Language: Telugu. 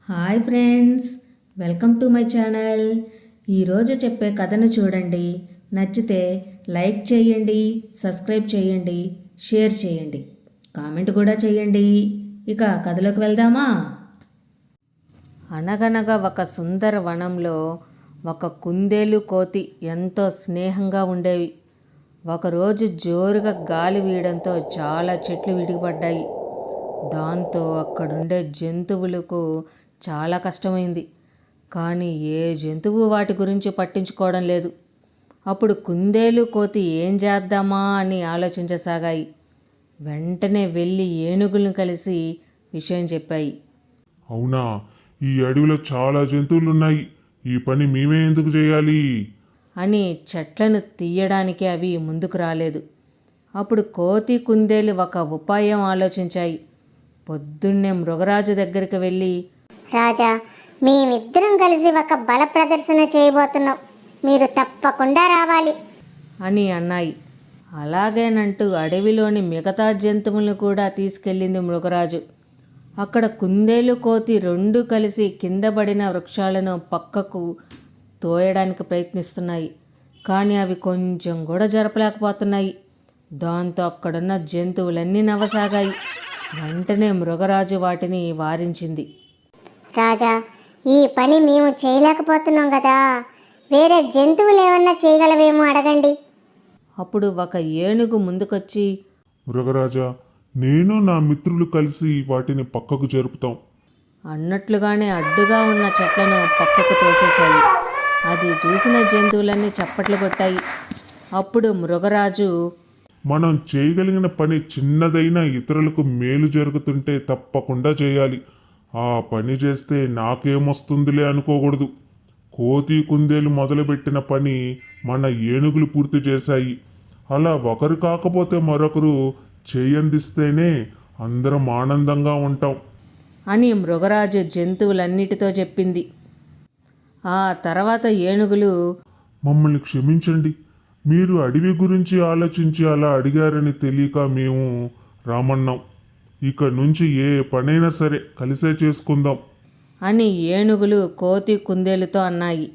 Hi friends, welcome to my channel. ఈరోజు చెప్పే కథను చూడండి. నచ్చితే లైక్ చేయండి, సబ్స్క్రైబ్ చేయండి, షేర్ చేయండి, కామెంట్ కూడా చేయండి. ఇక కథలోకి వెళ్దామా? అనగనగా ఒక సుందర వనంలో ఒక కుందేలు కోతి ఎంతో స్నేహంగా ఉండేవి. ఒకరోజు జోరుగా గాలి వీయడంతో చాలా చెట్లు విడిగిపడ్డాయి. దాంతో అక్కడుండే జంతువులకు చాలా కష్టమైంది. కానీ ఏ జంతువు వాటి గురించి పట్టించుకోవడం లేదు. అప్పుడు కుందేలు కోతి ఏం చేద్దామా అని ఆలోచించసాగాయి. వెంటనే వెళ్ళి ఏనుగులను కలిసి విషయం చెప్పాయి. అవునా, ఈ అడవిలో చాలా జంతువులున్నాయి, ఈ పని మేమే ఎందుకు చేయాలి అని చెట్లను తీయడానికి అవి ముందుకు రాలేదు. అప్పుడు కోతి కుందేలు ఒక ఉపాయం ఆలోచించాయి. పొద్దున్నే మృగరాజు దగ్గరికి వెళ్ళి, రాజా, మేమిద్దరం కలిసి ఒక బల ప్రదర్శన చేయబోతున్నాం, మీరు తప్పకుండా రావాలి అని అన్నాయి. అలాగేనంటూ అడవిలోని మిగతా జంతువులను కూడా తీసుకెళ్ళింది మృగరాజు. అక్కడ కుందేలు కోతి రెండూ కలిసి కింద పడిన వృక్షాలను పక్కకు తోయడానికి ప్రయత్నిస్తున్నాయి. కానీ అవి కొంచెం కూడా జరపలేకపోతున్నాయి. దాంతో అక్కడున్న జంతువులన్నీ నవ్వసాగాయి. వెంటనే మృగరాజు వాటిని వారించింది. రాజా, ఈ పని మేము చేయలేకపోతున్నాం కదా, వేరే జంతువులు ఏమన్నా చేయగలవేమో అడగండి. అప్పుడు ఒక ఏనుగు ముందుకొచ్చి, మృగరాజా, నేను నా మిత్రులు కలిసి వాటిని పక్కకు జరుపుతాం అన్నట్లుగానే అడ్డుగా ఉన్న చెట్లను పక్కకు తోసేశాయి. అది చూసిన జంతువులన్నీ చప్పట్లు కొట్టాయి. అప్పుడు మృగరాజు, మనం చేయగలిగిన పని చిన్నదైనా ఇతరులకు మేలు జరుగుతుంటే తప్పకుండా చేయాలి. ఆ పని చేస్తే నాకేమొస్తుందిలే అనుకోకూడదు. కోతి కుందేలు మొదలుపెట్టిన పని మన ఏనుగులు పూర్తి చేశాయి. అలా ఒకరు కాకపోతే మరొకరు చేయందిస్తేనే అందరం ఆనందంగా ఉంటాం అని మృగరాజు జంతువులన్నిటితో చెప్పింది. ఆ తర్వాత ఏనుగులు, మమ్మల్ని క్షమించండి, మీరు అడవి గురించి ఆలోచించి అలా అడిగారని తెలియక మేము రామన్నాం. ఇక నుంచి ఏ పనైనా సరే కలిసే చేసుకుందాం అని ఏనుగులు కోతి కుందేలుతో అన్నాయి.